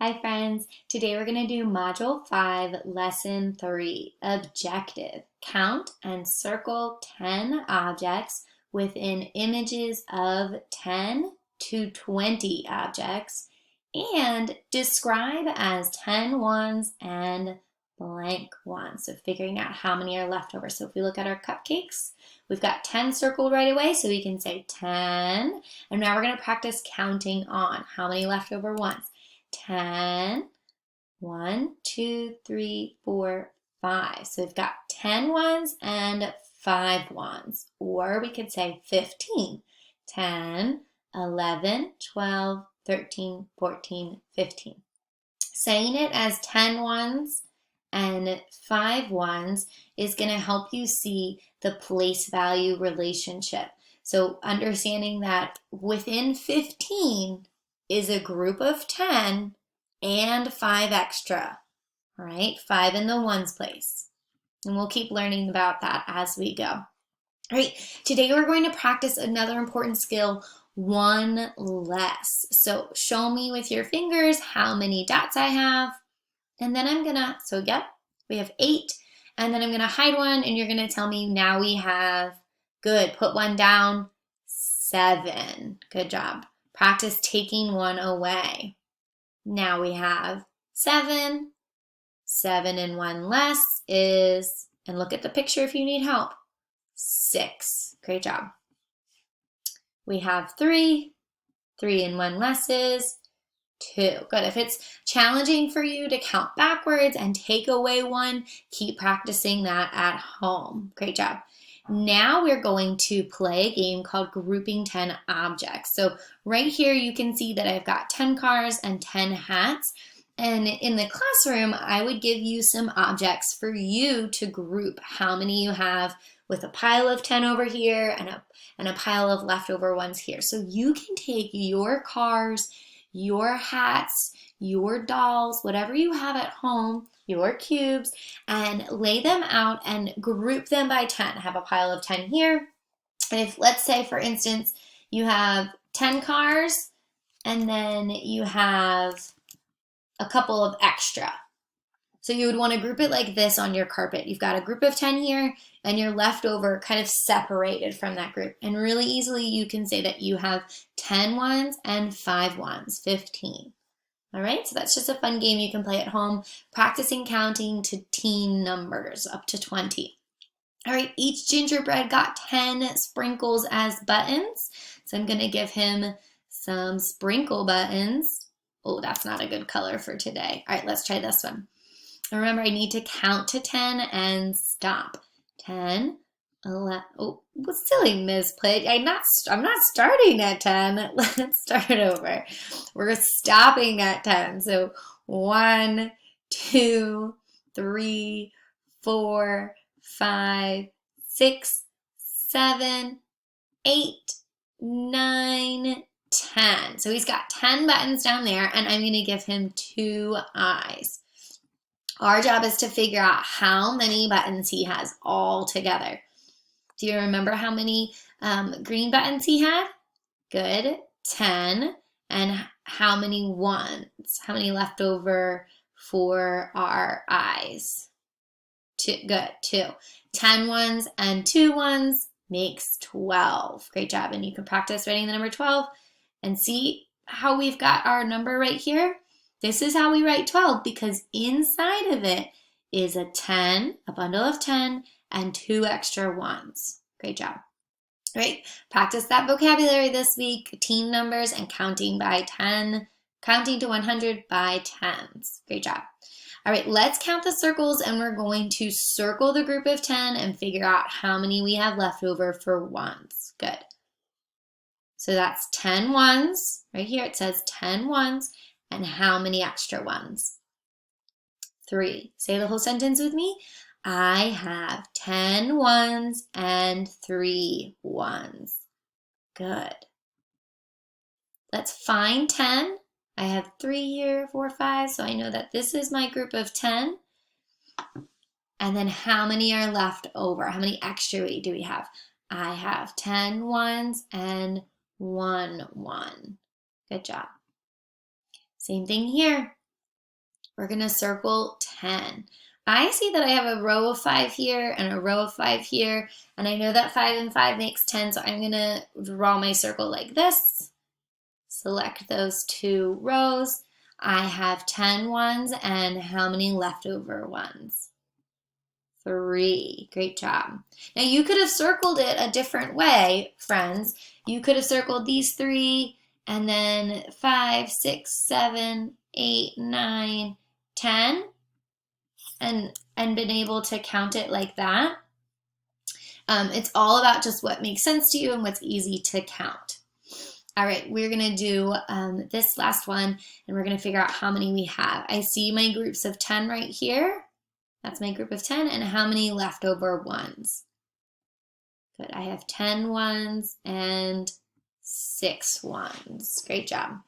Hi friends, today we're going to do Module 5, Lesson 3, Objective. Count and circle 10 objects within images of 10 to 20 objects and describe as 10 ones and blank ones. So figuring out how many are left over. So if we look at our cupcakes, we've got 10 circled right away, so we can say 10. And now we're going to practice counting on how many leftover ones. 10, 1, 2, 3, 4, 5. So we've got 10 ones and 5 ones. Or we could say 15. 10, 11, 12, 13, 14, 15. Saying it as 10 ones and 5 ones is going to help you see the place value relationship. So understanding that within 15 is a group of 10 and 5 extra. All right, 5 in the ones place. And we'll keep learning about that as we go. All right, today we're going to practice another important skill, one less. So show me with your fingers how many dots I have. And then I'm gonna, we have 8. And then I'm gonna hide one and you're gonna tell me now we have, good, put one down, 7. Good job. Practice taking one away. Now we have 7. 7 and 1 less is, and look at the picture if you need help, 6. Great job. We have 3. 3 and 1 less is 2. Good. If it's challenging for you to count backwards and take away 1, keep practicing that at home. Great job. Now we're going to play a game called Grouping 10 Objects. So right here you can see that I've got 10 cars and 10 hats. And in the classroom, I would give you some objects for you to group how many you have with a pile of 10 over here and a pile of leftover ones here. So you can take your cars, your hats, your dolls, whatever you have at home, your cubes, and lay them out and group them by 10. Have a pile of 10 here. And if, let's say, for instance, you have 10 cars and then you have a couple of extra. So you would want to group it like this on your carpet. You've got a group of 10 here and your leftover kind of separated from that group. And really easily you can say that you have 10 ones and 5 ones, 15. All right, so that's just a fun game you can play at home, practicing counting to teen numbers up to 20. All right, each gingerbread got 10 sprinkles as buttons. So I'm gonna give him some sprinkle buttons. Oh, that's not a good color for today. All right, let's try this one. Remember, I need to count to 10 and stop. 10, 11, oh, silly misplay. I'm not starting at 10. Let's start over. We're stopping at 10. So 1, 2, 3, 4, 5, 6, 7, 8, 9, 10. So he's got 10 buttons down there, and I'm going to give him 2 eyes. Our job is to figure out how many buttons he has all together. Do you remember how many green buttons he had? Good, 10. And how many ones? How many left over for our eyes? 2, good, 2. 10 ones and 2 ones makes 12. Great job. And you can practice writing the number 12 and see how we've got our number right here. This is how we write 12 because inside of it is a 10, a bundle of 10, and 2 extra ones. Great job. All right, practice that vocabulary this week, teen numbers and counting by 10, counting to 100 by tens. Great job. All right, let's count the circles and we're going to circle the group of 10 and figure out how many we have left over for ones. Good. So that's 10 ones. Right here it says 10 ones. And how many extra ones? 3. Say the whole sentence with me. I have 10 ones and 3 ones. Good. Let's find 10. I have 3 here, 4, 5, so I know that this is my group of 10. And then how many are left over? How many extra do we have? I have 10 ones and 1 1. Good job. Same thing here. we're going to circle 10. I see that I have a row of 5 here and a row of 5 here, and I know that 5 and 5 makes 10, so I'm going to draw my circle like this. Select those 2 rows. I have 10 ones, and how many leftover ones? 3. Great job. Now you could have circled it a different way, friends. You could have circled these 3, and then 5, 6, 7, 8, 9, 10, and been able to count it like that. It's all about just what makes sense to you and what's easy to count. All right, we're gonna do this last one, and we're gonna figure out how many we have. I see my groups of 10 right here. That's my group of 10, and how many leftover ones? Good, I have 10 ones and 6 ones. Great job.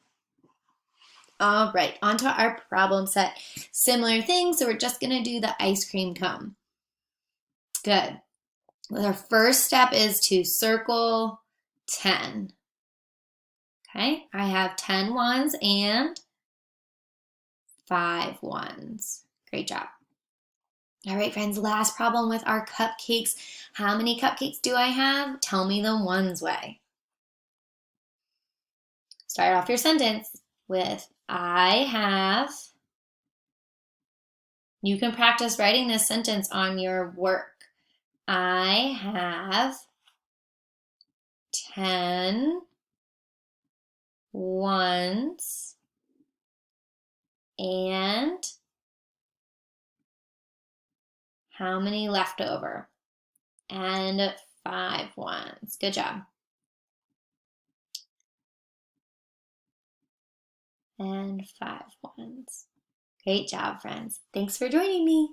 All right, on to our problem set. Similar thing, so we're just gonna do the ice cream cone. Good. Well, our first step is to circle 10. Okay, I have 10 ones and 5 ones. Great job. All right, friends, last problem with our cupcakes. How many cupcakes do I have? Tell me the ones way. Start off your sentence with I have. You can practice writing this sentence on your work. I have 10 ones and how many leftover? And 5 ones. Good job. And 5 ones. Great job, friends. Thanks for joining me.